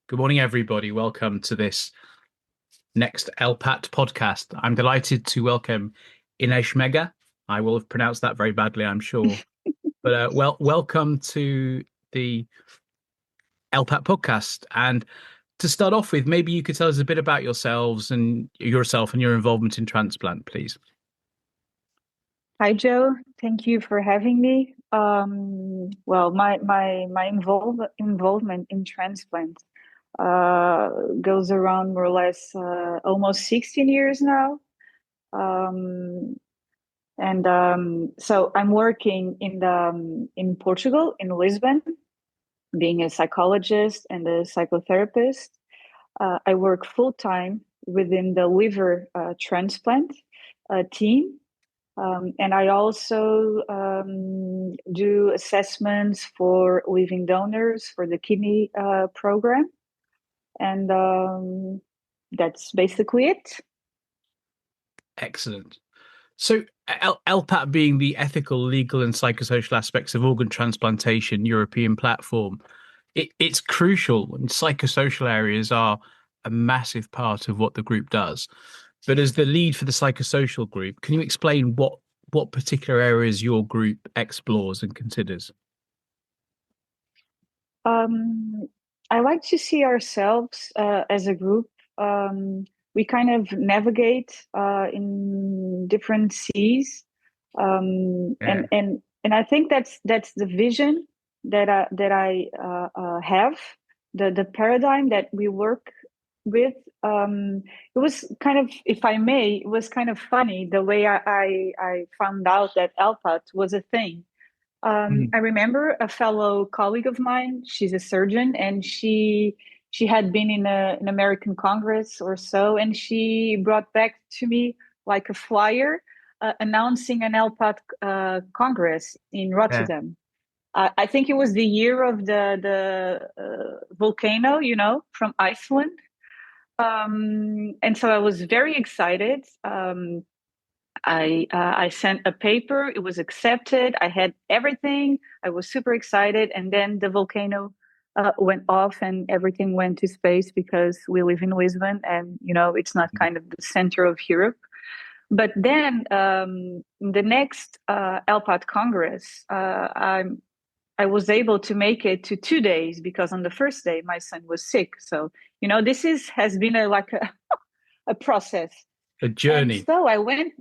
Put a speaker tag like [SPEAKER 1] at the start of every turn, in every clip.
[SPEAKER 1] Good morning, everybody. Welcome to this next ELPAT podcast. I'm delighted to welcome Inês Mega. I will have pronounced that very badly, I'm sure. But welcome to the ELPAT podcast. And to start off with, maybe you could tell us a bit about yourself and your involvement in transplant, please.
[SPEAKER 2] Hi, Joe. Thank you for having me. My involvement in transplant goes around more or less almost 16 years now. Um, so I'm working in Portugal, in Lisbon, being a psychologist and a psychotherapist. I work full time within the liver transplant team. And I also do assessments for living donors for the kidney program. And that's basically it.
[SPEAKER 1] Excellent. So, ELPAT being the ethical, legal, and psychosocial aspects of organ transplantation European platform, it's crucial, and psychosocial areas are a massive part of what the group does. But as the lead for the psychosocial group, can you explain what particular areas your group explores and considers?
[SPEAKER 2] Um, I like to see ourselves as a group. We kind of navigate in different seas,
[SPEAKER 1] Yeah.
[SPEAKER 2] and I think that's the vision that I have, the paradigm that we work with. It was kind of, if I may, it was kind of funny the way I found out that ELPAT was a thing.
[SPEAKER 1] Mm.
[SPEAKER 2] I remember a fellow colleague of mine. She's a surgeon, and she had been in an American Congress or so, and she brought back to me like a flyer announcing an ELPAT Congress in
[SPEAKER 1] Yeah.
[SPEAKER 2] Rotterdam. I think it was the year of the volcano, from Iceland. And so I was very excited. I sent a paper. It was accepted. I had everything. I was super excited, and then the volcano went off, and everything went to space because we live in Lisbon, and it's not kind of the center of Europe. But then the next ELPAT Congress, I was able to make it to 2 days because on the first day my son was sick. So this has been a process.
[SPEAKER 1] A
[SPEAKER 2] And
[SPEAKER 1] journey.
[SPEAKER 2] so I went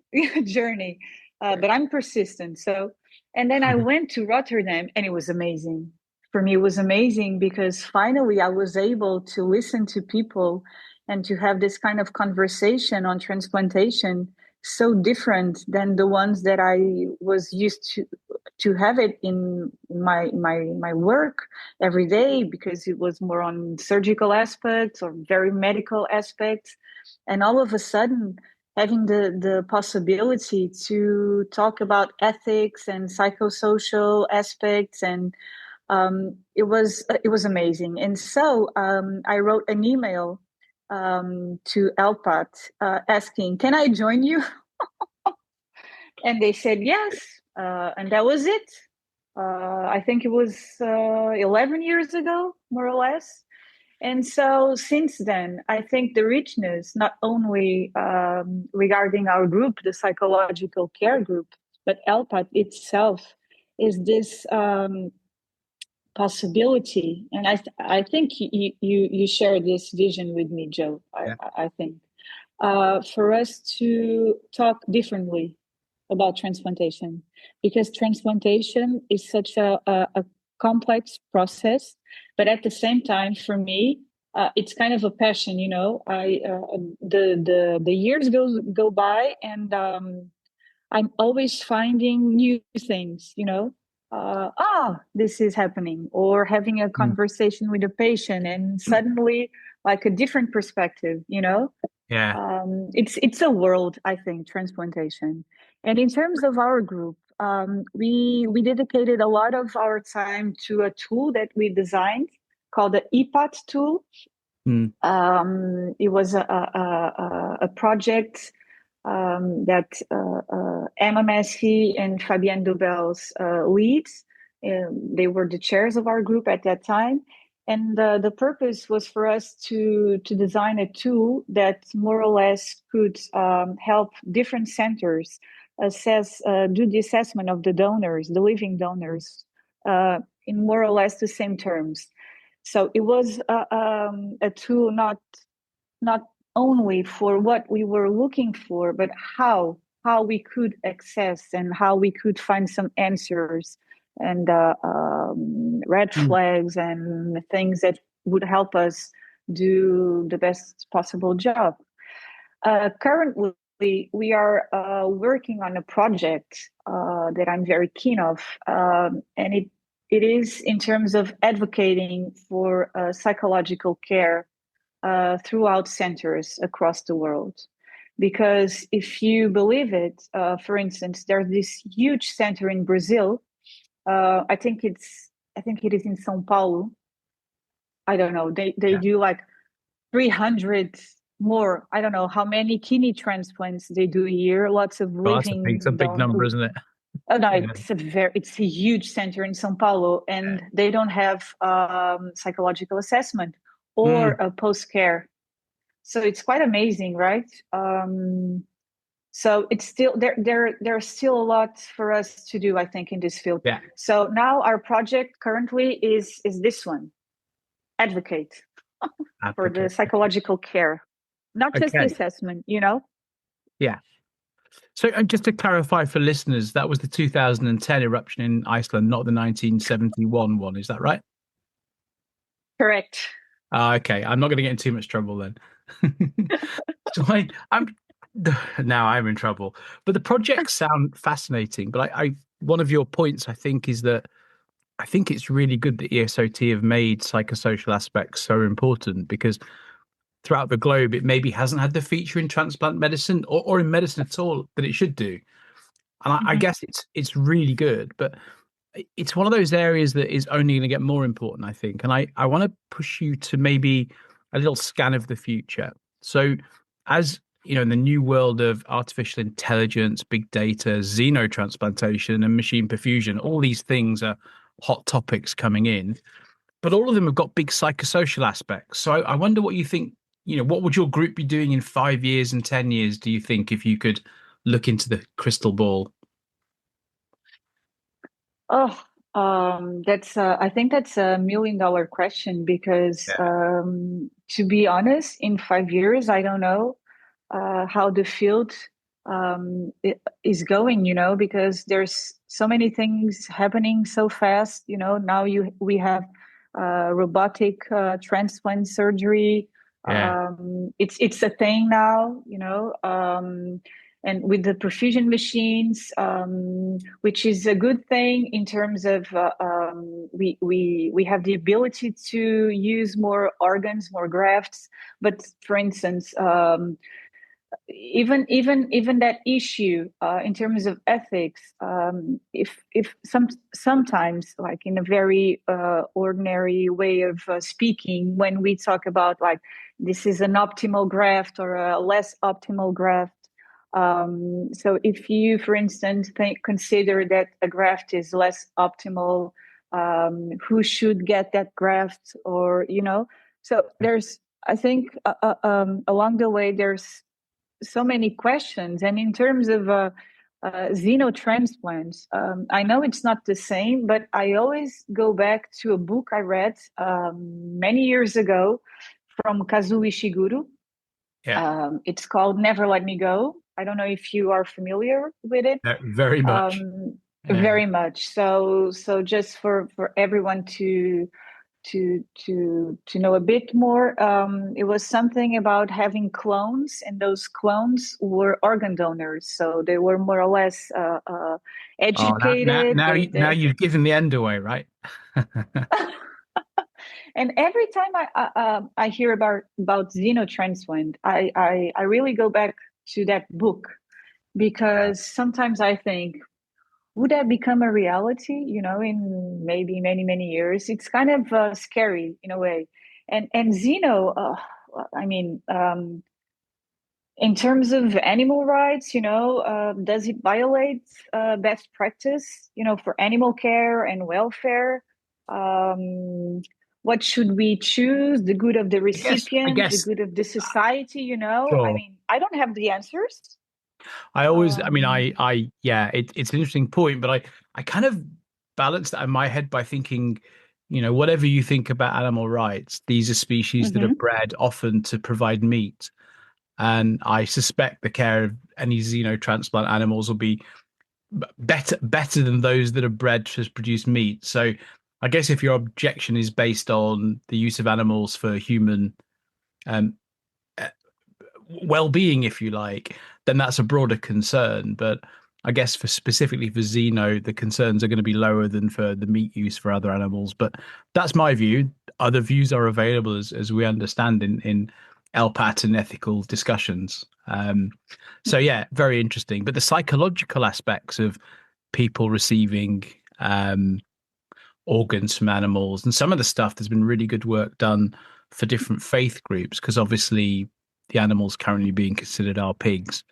[SPEAKER 2] journey, but I'm persistent. So, and then I went to Rotterdam, and it was amazing. For me, it was amazing because finally I was able to listen to people and to have this kind of conversation on transplantation, so different than the ones that I was used to have it in my work every day, because it was more on surgical aspects or very medical aspects. And all of a sudden, having the possibility to talk about ethics and psychosocial aspects, and it was amazing. And so I wrote an email to ELPAT asking, "Can I join you?" And they said yes, and that was it. I think it was 11 years ago, more or less. And so since then, I think the richness, not only regarding our group, the psychological care group, but ELPAT itself, is this possibility. And I think you share this vision with me, Joe.
[SPEAKER 1] Yeah.
[SPEAKER 2] I think for us to talk differently about transplantation, because transplantation is such a complex process, but at the same time, for me, it's kind of a passion. The years go by, and I'm always finding new things. This is happening, or having a
[SPEAKER 1] Mm.
[SPEAKER 2] conversation with a patient, and suddenly, like a different perspective.
[SPEAKER 1] Yeah.
[SPEAKER 2] It's a world, I think, transplantation. And in terms of our group, we dedicated a lot of our time to a tool that we designed called the EPAT tool.
[SPEAKER 1] Mm.
[SPEAKER 2] It was a project that Emma Massey and Fabienne Dobels leads. They were the chairs of our group at that time. And the purpose was for us to design a tool that more or less could help different centers do the assessment of the donors, the living donors, in more or less the same terms. So it was a tool not only for what we were looking for, but how we could access and how we could find some answers and red
[SPEAKER 1] Mm.
[SPEAKER 2] flags and things that would help us do the best possible job. Currently, we are working on a project that I'm very keen of, and it is in terms of advocating for psychological care throughout centers across the world. Because if you believe it, for instance, there's this huge center in Brazil. I think it is in São Paulo. I don't know. They
[SPEAKER 1] Yeah,
[SPEAKER 2] do like 300 more. I don't know how many kidney transplants they do a year. Lots of
[SPEAKER 1] well, it's a
[SPEAKER 2] living
[SPEAKER 1] big
[SPEAKER 2] don.
[SPEAKER 1] number, isn't it?
[SPEAKER 2] Oh no,
[SPEAKER 1] Yeah.
[SPEAKER 2] it's a huge center in São Paulo, and they don't have psychological assessment or
[SPEAKER 1] Mm.
[SPEAKER 2] a post care. So it's quite amazing, right? So it's still there's still a lot for us to do, I think, in this field.
[SPEAKER 1] Yeah,
[SPEAKER 2] So now our project currently is this one: advocate for the
[SPEAKER 1] advocate.
[SPEAKER 2] psychological care, not just the
[SPEAKER 1] Okay.
[SPEAKER 2] assessment, you know.
[SPEAKER 1] Yeah. So, just to clarify for listeners, that was the 2010 eruption in Iceland, not the 1971 one. Is that right?
[SPEAKER 2] Correct.
[SPEAKER 1] Okay. I'm not going to get in too much trouble then. So I'm now I'm in trouble. But the projects sound fascinating. But one of your points, I think, is that I think it's really good that ESOT have made psychosocial aspects so important because throughout the globe, it maybe hasn't had the feature in transplant medicine or in medicine at all that it should do. And I
[SPEAKER 2] Mhm.
[SPEAKER 1] guess it's really good, but it's one of those areas that is only going to get more important, I think. And I want to push you to maybe a little scan of the future. So, as you know, in the new world of artificial intelligence, big data, xenotransplantation, and machine perfusion, all these things are hot topics coming in, but all of them have got big psychosocial aspects. So I wonder what you think, what would your group be doing in 5 years and 10 years, do you think, if you could look into the crystal ball?
[SPEAKER 2] Oh, I think that's a $1 million question because,
[SPEAKER 1] Yeah.
[SPEAKER 2] to be honest, in 5 years, I don't know how the field is going, because there's so many things happening so fast. Now we have robotic transplant surgery.
[SPEAKER 1] Yeah.
[SPEAKER 2] It's a thing now, and with the perfusion machines, which is a good thing in terms of we have the ability to use more organs, more grafts. But for instance, even that issue in terms of ethics, if sometimes, like in a very ordinary way of speaking, when we talk about like this is an optimal graft or a less optimal graft. So if you, for instance, consider that a graft is less optimal, who should get that graft, or so there's, I think, along the way there's so many questions. And in terms of xenotransplants, I know it's not the same, but I always go back to a book I read many years ago from Kazuo Ishiguro.
[SPEAKER 1] Yeah.
[SPEAKER 2] It's called Never Let Me Go. I don't know if you are familiar with it.
[SPEAKER 1] Very much.
[SPEAKER 2] Um,
[SPEAKER 1] Yeah.
[SPEAKER 2] very much. So just for everyone to know a bit more. It was something about having clones, and those clones were organ donors, so they were more or less
[SPEAKER 1] Oh,
[SPEAKER 2] educated.
[SPEAKER 1] now you've given the end away, right?
[SPEAKER 2] And every time I hear about xenotransplant, I really go back to that book
[SPEAKER 1] Yeah.
[SPEAKER 2] because sometimes I think, would that become a reality, in maybe many, many years? It's kind of scary in a way. And Xeno, I mean, in terms of animal rights, does it violate best practice, for animal care and welfare? Um, what should we choose? The good of the
[SPEAKER 1] I
[SPEAKER 2] recipient, the
[SPEAKER 1] guess,
[SPEAKER 2] good of the society, you know? I
[SPEAKER 1] sure.
[SPEAKER 2] mean, I don't have the answers.
[SPEAKER 1] I always, I mean,
[SPEAKER 2] Um,
[SPEAKER 1] yeah, it's an interesting point, but I kind of balance that in my head by thinking, whatever you think about animal rights, these are species that are
[SPEAKER 2] mhm,
[SPEAKER 1] bred often to provide meat. And I suspect the care of any xenotransplant animals will be better than those that are bred to produce meat. So I guess if your objection is based on the use of animals for human um, well-being, if you like, then that's a broader concern. But I guess for specifically for Xeno, the concerns are going to be lower than for the meat use for other animals. But that's my view. Other views are available as we understand in ELPAT and ethical discussions. So yeah, very interesting. But the psychological aspects of people receiving um, organs from animals and some of the stuff, there's been really good work done for different faith groups because obviously the animals currently being considered are pigs,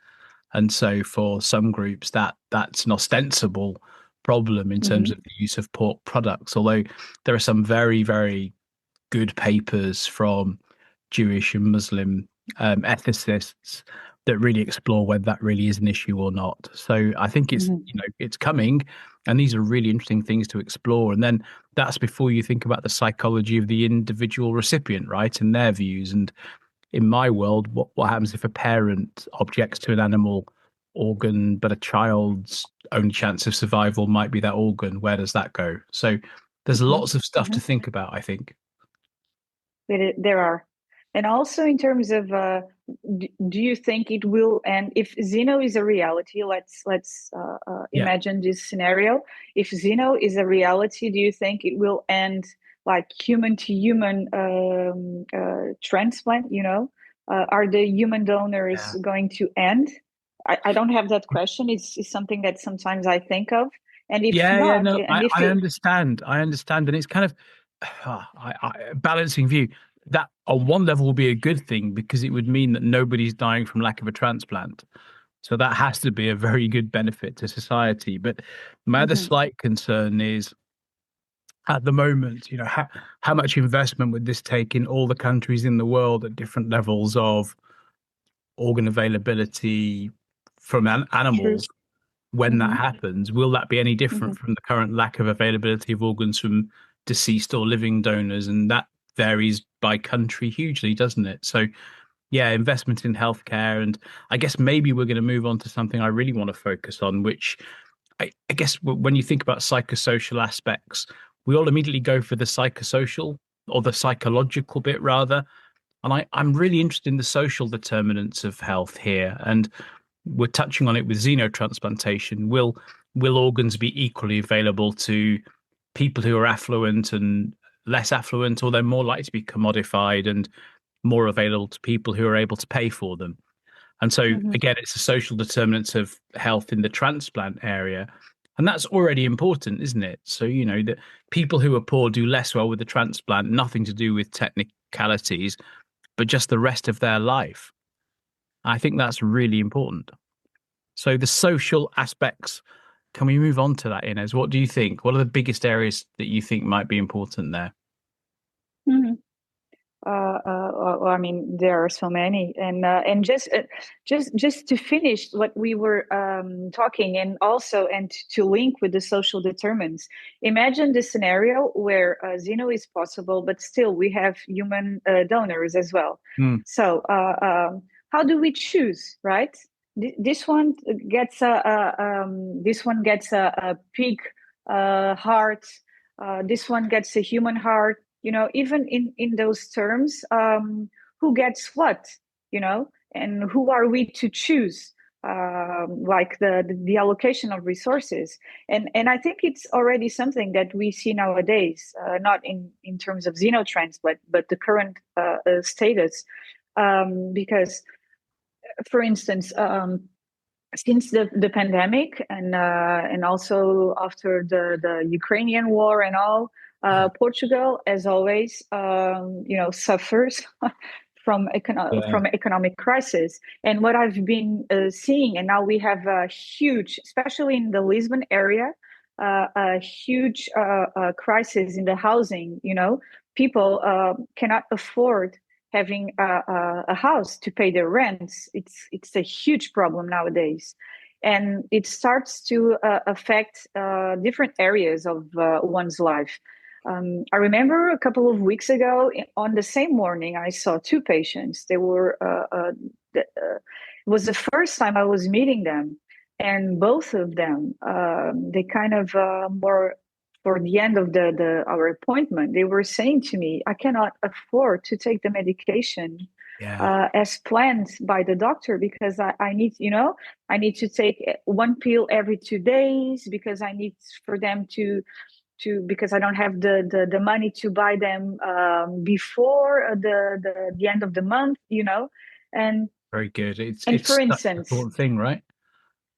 [SPEAKER 1] and so for some groups that's an ostensible problem in terms
[SPEAKER 2] mhm,
[SPEAKER 1] of the use of pork products, although there are some very good papers from Jewish and Muslim ethicists that really explore whether that really is an issue or not. So I think it's
[SPEAKER 2] mhm.
[SPEAKER 1] it's coming, and these are really interesting things to explore. And then that's before you think about the psychology of the individual recipient, right, and their views. And in my world, what happens if a parent objects to an animal organ, but a child's only chance of survival might be that organ? Where does that go? So there's
[SPEAKER 2] Mhm,
[SPEAKER 1] lots of stuff to
[SPEAKER 2] mhm.
[SPEAKER 1] think about, I think.
[SPEAKER 2] There are. And also in terms of, do you think it will end if Xeno is a reality? Let's
[SPEAKER 1] Yeah.
[SPEAKER 2] imagine this scenario. If Xeno is a reality, do you think it will end like human to human transplant? You know, are the human donors
[SPEAKER 1] Yeah.
[SPEAKER 2] going to end? I don't have that question. It's something that sometimes I think of. And if
[SPEAKER 1] Yeah,
[SPEAKER 2] not,
[SPEAKER 1] no,
[SPEAKER 2] and if
[SPEAKER 1] I
[SPEAKER 2] it,
[SPEAKER 1] understand. I understand. And it's kind of balancing view. That on one level will be a good thing because it would mean that nobody's dying from lack of a transplant. So that has to be a very good benefit to society. But my other
[SPEAKER 2] Mhm,
[SPEAKER 1] slight concern is at the moment, how much investment would this take in all the countries in the world at different levels of organ availability from
[SPEAKER 2] true.
[SPEAKER 1] animals when that
[SPEAKER 2] Hmm.
[SPEAKER 1] happens? Will that be any
[SPEAKER 2] Hmm.
[SPEAKER 1] different from the current lack of availability of organs from deceased or living donors? And that varies by country hugely, doesn't it? So, yeah, investment in healthcare. And I guess maybe we're going to move on to something I really want to focus on, which I guess when you think about psychosocial aspects, we all immediately go for the psychosocial or the psychological bit rather. And I'm really interested in the social determinants of health here. And we're touching on it with xenotransplantation. Will organs be equally available to people who are affluent and less affluent, or they're more likely to be commodified and more available to people who are able to pay for them? And so
[SPEAKER 2] Hmm.
[SPEAKER 1] again, it's the social determinants of health in the transplant area. And that's already important, isn't it? So, that people who are poor do less well with the transplant, nothing to do with technicalities, but just the rest of their life. I think that's really important. So the social aspects, can we move on to that, Inez? What do you think? What are the biggest areas that you think might be important there?
[SPEAKER 2] Hmm. Well, I mean, there are so many, and just to finish what we were talking, and also and to link with the social determinants. Imagine the scenario where xeno is possible, but still we have human donors as well.
[SPEAKER 1] Hmm.
[SPEAKER 2] So, how do we choose, right? This one gets a pig heart. This one gets a human heart, you know, even in those terms, who gets what, you know, and who are we to choose, like the allocation of resources. And I think it's already something that we see nowadays, not in terms of xenotransplant, but the current status, because for instance, since the pandemic, and also after the Ukrainian war and all, Portugal, as always, you know, suffers
[SPEAKER 1] Yeah.
[SPEAKER 2] from economic crisis. And what I've been seeing, and now we have a huge, especially in the Lisbon area. a huge crisis in the housing. People cannot afford having a house to pay their rents. It's a huge problem nowadays, and it starts to affect different areas of one's life. I remember a couple of weeks ago, on the same morning, I saw two patients. They were it was the first time I was meeting them, and both of them, they kind of more for the end of the our appointment, they were saying to me, I cannot afford to take the medication
[SPEAKER 1] Yeah,
[SPEAKER 2] as planned by the doctor, because I need, I need to take one pill every 2 days, because I need for them because I don't have the money to buy them before the end of the month, and
[SPEAKER 1] very good. It's
[SPEAKER 2] and
[SPEAKER 1] it's
[SPEAKER 2] for
[SPEAKER 1] such an
[SPEAKER 2] instance,
[SPEAKER 1] important thing, right?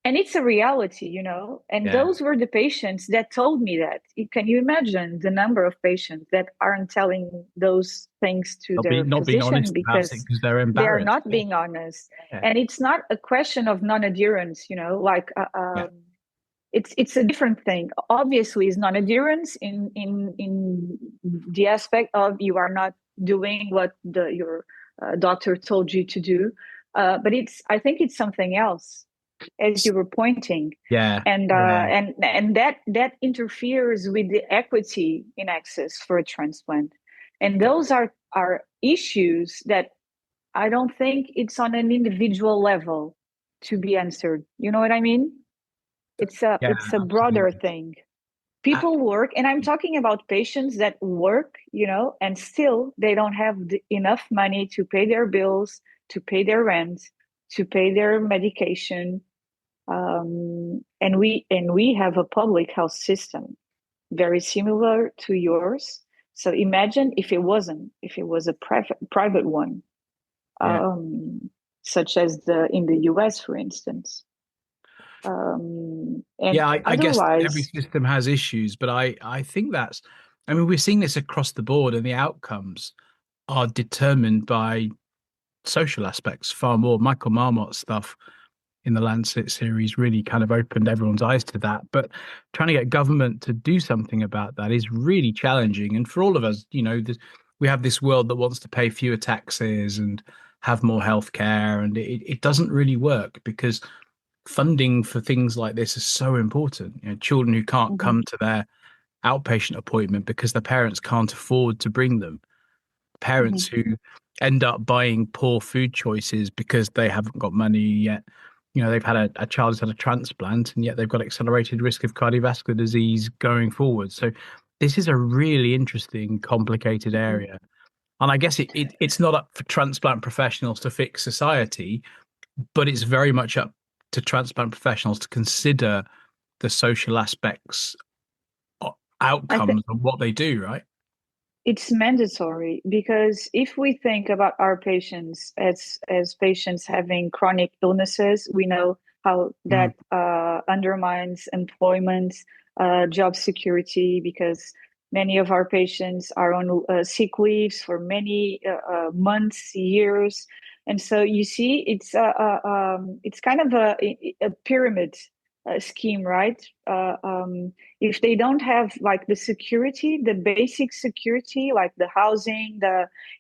[SPEAKER 2] and it's a reality, and
[SPEAKER 1] Yeah,
[SPEAKER 2] those were the patients that told me that. Can you imagine the number of patients that aren't telling those things to
[SPEAKER 1] not
[SPEAKER 2] their
[SPEAKER 1] being
[SPEAKER 2] physician
[SPEAKER 1] honest about it
[SPEAKER 2] because
[SPEAKER 1] because they're
[SPEAKER 2] they are
[SPEAKER 1] embarrassed.
[SPEAKER 2] not
[SPEAKER 1] Yeah,
[SPEAKER 2] being honest?
[SPEAKER 1] yeah,
[SPEAKER 2] And it's not a question of non-adherence, like
[SPEAKER 1] yeah,
[SPEAKER 2] it's a different thing. Obviously, it's non-adherence in the aspect of you are not doing what your doctor told you to do, but I think it's something else, as you were pointing,
[SPEAKER 1] yeah,
[SPEAKER 2] and
[SPEAKER 1] yeah.
[SPEAKER 2] that interferes with the equity in access for a transplant, and
[SPEAKER 1] That-
[SPEAKER 2] those are issues that I don't think it's on an individual level to be answered. You know what I mean?
[SPEAKER 1] yeah,
[SPEAKER 2] It's a broader
[SPEAKER 1] absolutely.
[SPEAKER 2] thing.
[SPEAKER 1] Uh,
[SPEAKER 2] People work, and I'm talking about patients that work, and still they don't have enough money to pay their bills, to pay their rent, to pay their medication, and we have a public health system very similar to yours. So imagine if it was a private one,
[SPEAKER 1] yeah.
[SPEAKER 2] um, such as the in the US, for instance. And
[SPEAKER 1] Yeah, I guess every
[SPEAKER 2] otherwise,
[SPEAKER 1] system has issues, but I think I mean, we're seeing this across the board, and the outcomes are determined by social aspects far more. Michael Marmot's stuff in the Lancet series really kind of opened everyone's eyes to that. But trying to get government to do something about that is really challenging. And for all of us, we have this world that wants to pay fewer taxes and have more healthcare, and it doesn't really work because funding for things like this is so important. Children who can't
[SPEAKER 2] mhm,
[SPEAKER 1] come to their outpatient appointment because their parents can't afford to bring them, parents
[SPEAKER 2] mhm.
[SPEAKER 1] who end up buying poor food choices because they haven't got money yet. They've had a child who's had a transplant, and yet they've got accelerated risk of cardiovascular disease going forward. So this is a really interesting, complicated
[SPEAKER 2] Mhm.
[SPEAKER 1] area. And I guess it's not up for transplant professionals to fix society, but it's very much up to transplant professionals to consider the social aspects,
[SPEAKER 2] I think
[SPEAKER 1] outcomes, and what they do, right?
[SPEAKER 2] it's mandatory, because if we think about our patients as patients having chronic illnesses, we know how
[SPEAKER 1] Mm,
[SPEAKER 2] that undermines employment, job security, because many of our patients are on sick leaves for many months, years, and so you see, it's kind of a pyramid scheme, right? If they don't have like the security, the basic security, like the housing,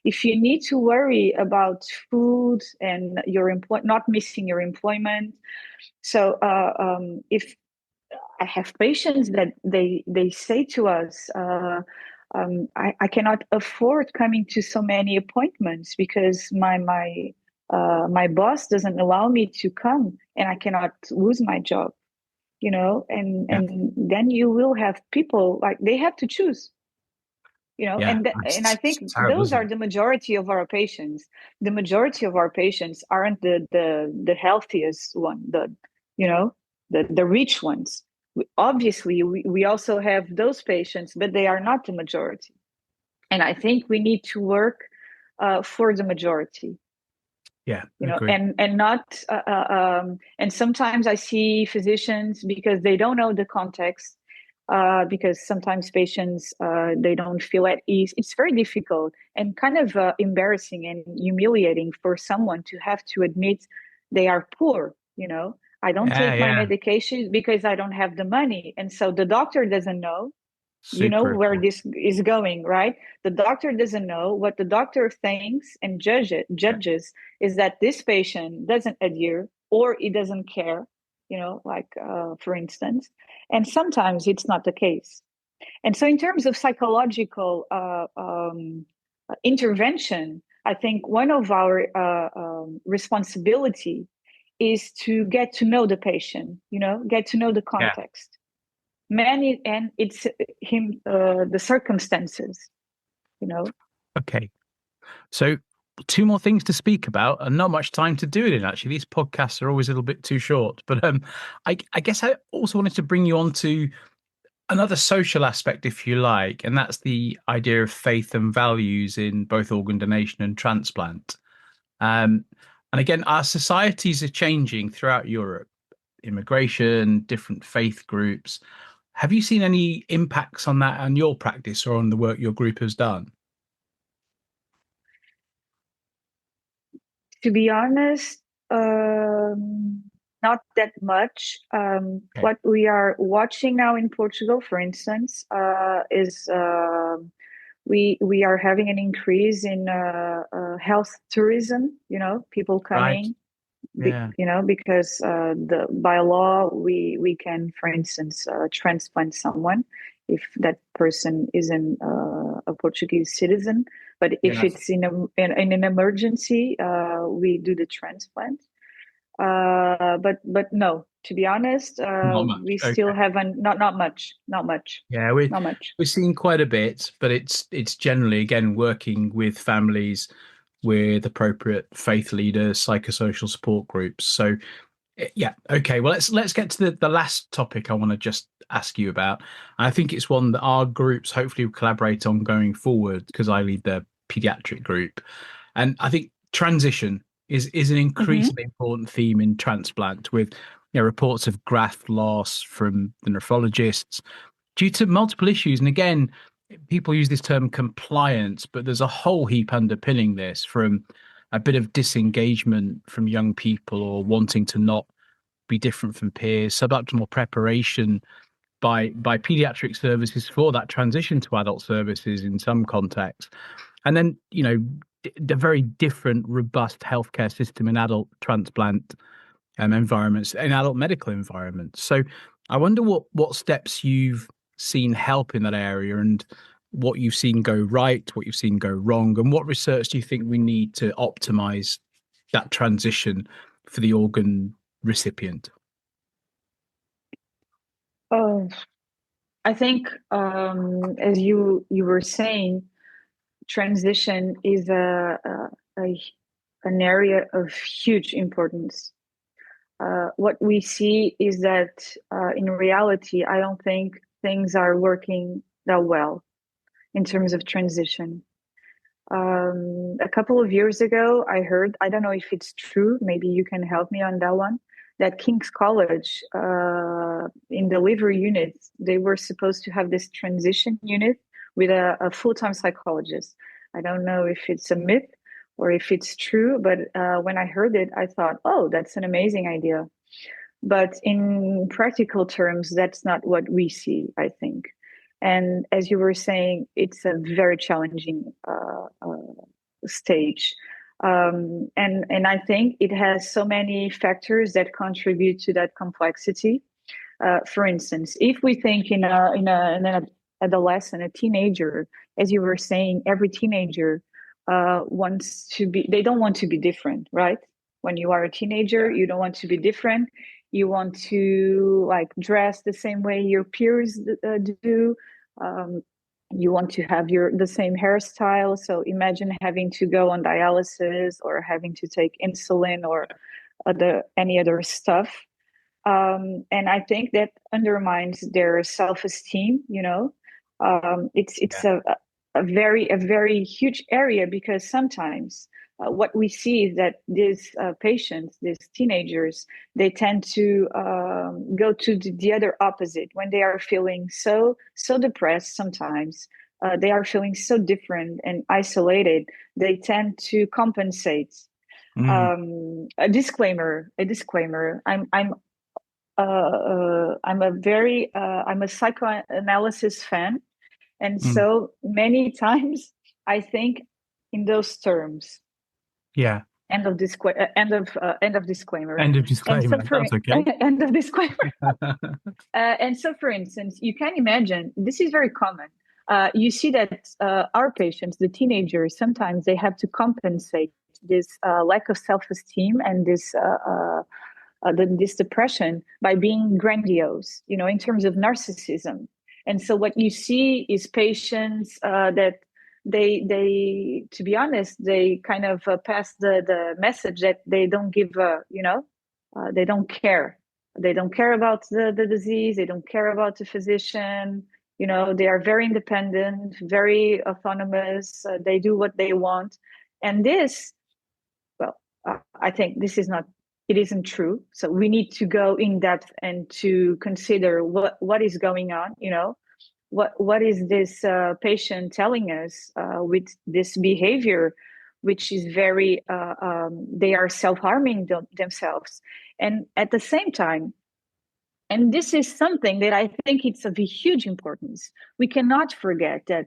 [SPEAKER 2] if you need to worry about food and your not missing your employment. So if I have patients that they say to us, I cannot afford coming to so many appointments because my boss doesn't allow me to come, and I cannot lose my job,
[SPEAKER 1] yeah,
[SPEAKER 2] and then you will have people like they have to choose,
[SPEAKER 1] yeah,
[SPEAKER 2] and I think
[SPEAKER 1] it's terrible,
[SPEAKER 2] those
[SPEAKER 1] isn't
[SPEAKER 2] are
[SPEAKER 1] it?
[SPEAKER 2] the majority of our patients. The majority of our patients aren't the healthiest one, you know the rich ones. Obviously, we also have those patients, but they are not the majority, and I think we need to work for the majority,
[SPEAKER 1] Yeah, agree.
[SPEAKER 2] and not and sometimes I see physicians, because they don't know the context, because sometimes patients, they don't feel at ease. It's very difficult and kind of embarrassing and humiliating for someone to have to admit they are poor. I don't
[SPEAKER 1] Yeah,
[SPEAKER 2] take my
[SPEAKER 1] yeah.
[SPEAKER 2] medication because I don't have the money. And so the doctor doesn't know,
[SPEAKER 1] Super
[SPEAKER 2] where
[SPEAKER 1] important.
[SPEAKER 2] this is going, right? The doctor doesn't know. What the doctor thinks and
[SPEAKER 1] Yeah.
[SPEAKER 2] judges is that this patient doesn't adhere or he doesn't care, like for instance. And sometimes it's not the case. And so, in terms of psychological intervention, I think one of our responsibility is to get to know the patient, get to know the
[SPEAKER 1] Yeah.
[SPEAKER 2] context, many, and it's him, the circumstances, you know.
[SPEAKER 1] Okay. So two more things to speak about and not much time to do it in, actually. These podcasts are always a little bit too short. But I guess I also wanted to bring you on to another social aspect, if you like, and that's the idea of faith and values in both organ donation and transplant. Um, and again, our societies are changing throughout Europe, immigration, different faith groups. Have you seen any impacts on that on your practice or on the work your group has done?
[SPEAKER 2] To be honest, not that much.
[SPEAKER 1] Okay.
[SPEAKER 2] What we are watching now in Portugal, for instance, is we are having an increase in health tourism. People
[SPEAKER 1] Right.
[SPEAKER 2] coming,
[SPEAKER 1] Yeah.
[SPEAKER 2] because the by law we can, for instance, transplant someone if that person isn't a Portuguese citizen. But if
[SPEAKER 1] Yes.
[SPEAKER 2] it's in an emergency, we do the transplant. But no, to be honest,
[SPEAKER 1] Not
[SPEAKER 2] we
[SPEAKER 1] much.
[SPEAKER 2] still
[SPEAKER 1] Okay.
[SPEAKER 2] haven't, not much,
[SPEAKER 1] Yeah,
[SPEAKER 2] not much.
[SPEAKER 1] we're seeing quite a bit, but it's generally again working with families with appropriate faith leaders, psychosocial support groups. So yeah, okay. Well, let's get to the last topic I want to just ask you about. And I think it's one that our groups hopefully will collaborate on going forward because I lead the pediatric group. And I think transition is an
[SPEAKER 2] Hmm.
[SPEAKER 1] increasingly important theme in transplant with reports of graft loss from the nephrologists due to multiple issues. And again, people use this term compliance, but there's a whole heap underpinning this from a bit of disengagement from young people or wanting to not be different from peers, suboptimal preparation by pediatric services for that transition to adult services in some contexts. And then, the very different, robust healthcare system in adult transplant environments, in adult medical environments. So I wonder what steps you've seen help in that area and what you've seen go right, what you've seen go wrong, and what research do you think we need to optimize that transition for the organ recipient?
[SPEAKER 2] Oh, I think, as you were saying, transition is a an area of huge importance. What we see is that in reality, I don't think things are working that well in terms of transition. A couple of years ago, I heard, I don't know if it's true, maybe you can help me on that one, that King's College, in the liver unit, they were supposed to have this transition unit with a full-time psychologist. I don't know if it's a myth or if it's true, but when I heard it, I thought, oh, that's an amazing idea. But in practical terms, that's not what we see, I think. And as you were saying, it's a very challenging stage. And I think it has so many factors that contribute to that complexity. For instance, if we think in an adolescent, a teenager, as you were saying, every teenager wants to be. They don't want to be different, right? When you are a teenager, you don't want to be different. You want to like dress the same way your peers do. Um, you want to have the same hairstyle. So imagine having to go on dialysis or having to take insulin or any other stuff. And I think that undermines their self-esteem. It's
[SPEAKER 1] Yeah.
[SPEAKER 2] a very huge area because sometimes what we see is that these patients, these teenagers, they tend to go to the other opposite when they are feeling so depressed. Sometimes they are feeling so different and isolated. They tend to compensate.
[SPEAKER 1] Mm,
[SPEAKER 2] A disclaimer. I'm I'm a psychoanalysis fan, and
[SPEAKER 1] Mm.
[SPEAKER 2] so many times I think in those terms.
[SPEAKER 1] Yeah.
[SPEAKER 2] End of disclaimer.
[SPEAKER 1] End of
[SPEAKER 2] And so
[SPEAKER 1] disclaimer.
[SPEAKER 2] for
[SPEAKER 1] That's okay.
[SPEAKER 2] end of disclaimer. And so, for instance, you can imagine this is very common. You see that our patients, the teenagers, sometimes they have to compensate this lack of self-esteem and this depression by being grandiose, in terms of narcissism. And so, what you see is patients that to be honest, they kind of pass the message that they don't give, they don't care. They don't care about the disease. They don't care about the physician. They are very independent, very autonomous. They do what they want. And this, well, I think this is not, it isn't true. So we need to go in depth and to consider what is going on, what is this patient telling us with this behavior, which is very they are self-harming themselves. And at the same time, and this is something that I think it's of a huge importance, we cannot forget that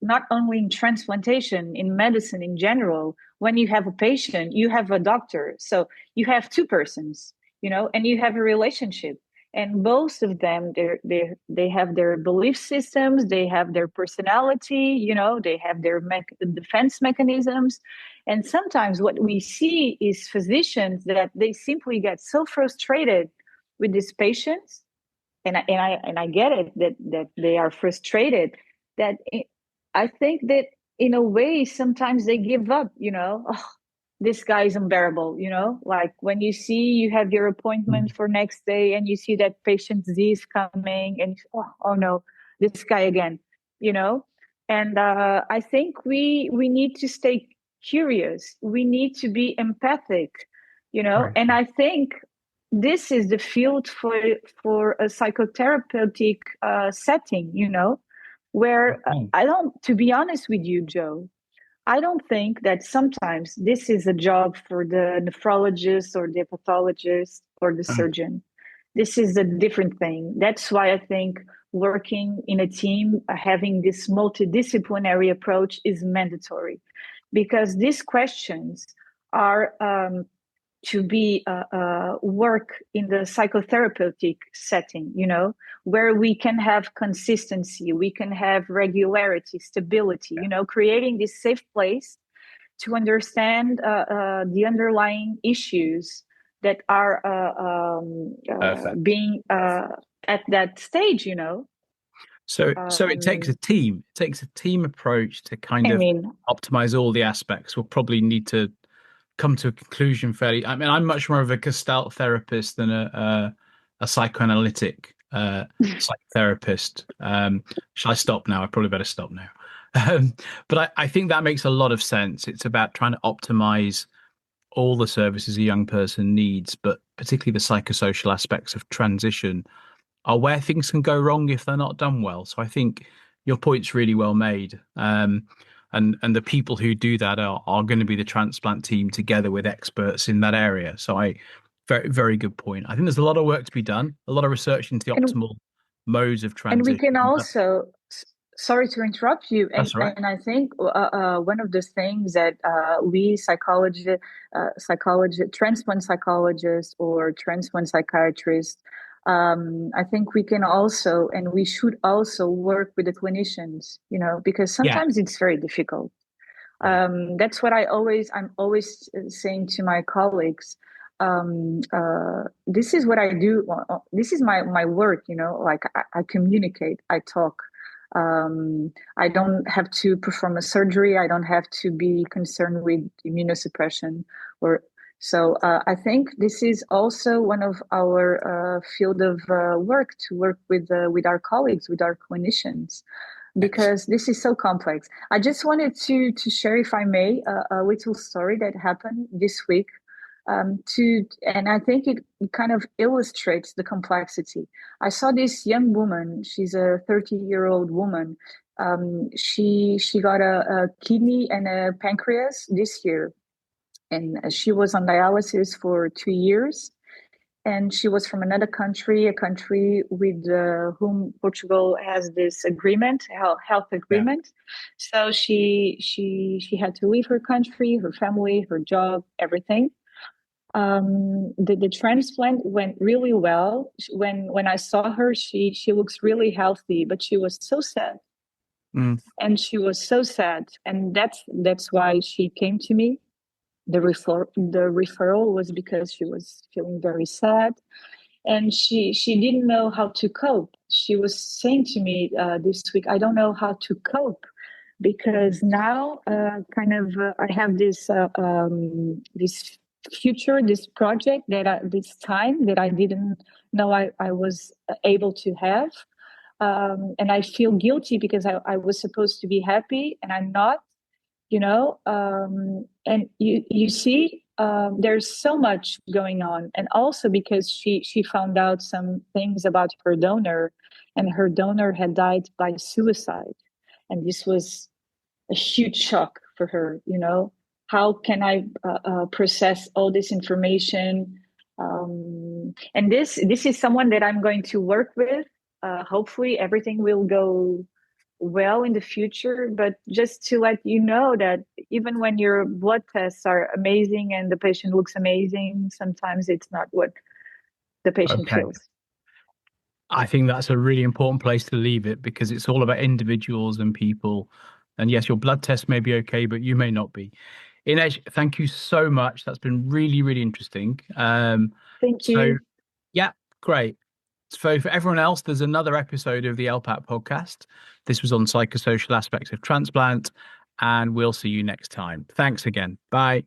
[SPEAKER 2] not only in transplantation, in medicine in general, when you have a patient, you have a doctor. So you have two persons, and you have a relationship. And both of them, they have their belief systems, they have their personality, they have their defense mechanisms. And sometimes what we see is physicians that they simply get so frustrated with these patients, and I get it that they are frustrated, that I think that in a way sometimes they give up. Oh, this guy is unbearable. Like when you have your appointment
[SPEAKER 1] Mm.
[SPEAKER 2] for next day and you see that patient Z is coming, and oh no, this guy again. You know, and I think we need to stay curious. We need to be empathic.
[SPEAKER 1] Right.
[SPEAKER 2] And I think this is the field for a psychotherapeutic setting, where
[SPEAKER 1] Okay.
[SPEAKER 2] I don't, to be honest with you, Joe, I don't think that sometimes this is a job for the nephrologist or the pathologist or the
[SPEAKER 1] Mm.
[SPEAKER 2] surgeon. This is a different thing. That's why I think working in a team, having this multidisciplinary approach is mandatory, because these questions are to be work in the psychotherapeutic setting, where we can have consistency, we can have regularity, stability, creating this safe place to understand the underlying issues that are
[SPEAKER 1] Perfect.
[SPEAKER 2] being at that stage.
[SPEAKER 1] So it takes a
[SPEAKER 2] Um,
[SPEAKER 1] team. It takes a team approach to kind
[SPEAKER 2] I
[SPEAKER 1] of
[SPEAKER 2] mean,
[SPEAKER 1] optimize all the aspects. We'll probably need to come to a conclusion fairly. I mean, I'm much more of a Gestalt therapist than a psychoanalytic psychotherapist. Shall I stop now? I probably better stop now. But I think that makes a lot of sense. It's about trying to optimize all the services a young person needs, but particularly the psychosocial aspects of transition are where things can go wrong if they're not done well. So I think your point's really well made. And the people who do that are going to be the transplant team together with experts in that area. So very, very good point. I think there's a lot of work to be done, a lot of research into the
[SPEAKER 2] and
[SPEAKER 1] optimal modes of
[SPEAKER 2] and we
[SPEAKER 1] transition.
[SPEAKER 2] can also, sorry to interrupt you, and
[SPEAKER 1] That's all right.
[SPEAKER 2] and I think one of the things that we transplant psychologists or transplant psychiatrists, I think we can also, and we should also work with the clinicians, because
[SPEAKER 1] Yeah.
[SPEAKER 2] sometimes it's very difficult.
[SPEAKER 1] Yeah.
[SPEAKER 2] That's what I'm always saying to my colleagues. This is what I do. This is my work, like I communicate, I talk. I don't have to perform a surgery. I don't have to be concerned with immunosuppression or so. I think this is also one of our field of work, to work with our colleagues, with our clinicians,
[SPEAKER 1] Excellent.
[SPEAKER 2] because this is so complex. I just wanted to share, if I may, a little story that happened this week. And I think it kind of illustrates the complexity. I saw this young woman. She's a 30-year-old woman. She got a kidney and a pancreas this year, and she was on dialysis for 2 years. and she was from another country, a country with whom Portugal has this agreement, health
[SPEAKER 1] Yeah.
[SPEAKER 2] agreement. So she had to leave her country, her family, her job, everything. The transplant went really well. When I saw her, she looks really healthy, but she was so sad,
[SPEAKER 1] Mm.
[SPEAKER 2] and she was so sad, and that's why she came to me. The referral was because she was feeling very sad, and she didn't know how to cope. She was saying to me this week, I don't know how to cope, because now I have this future, this project this time that I didn't know I was able to have, and I feel guilty because I was supposed to be happy and I'm not, and you see, there's so much going on, and also because she found out some things about her donor, and her donor had died by suicide, and this was a huge shock for her. How can I process all this information? And this is someone that I'm going to work with. Hopefully everything will go well in the future, but just to let you know that even when your blood tests are amazing and the patient looks amazing, sometimes it's not what the patient
[SPEAKER 1] Okay.
[SPEAKER 2] feels.
[SPEAKER 1] I think that's a really important place to leave it because it's all about individuals and people. And yes, your blood test may be okay, but you may not be. Inês, thank you so much. That's been really, really interesting.
[SPEAKER 2] Thank
[SPEAKER 1] So
[SPEAKER 2] you.
[SPEAKER 1] yeah, great. So for everyone else, there's another episode of the ELPAT podcast. This was on psychosocial aspects of transplant, and we'll see you next time. Thanks again. Bye.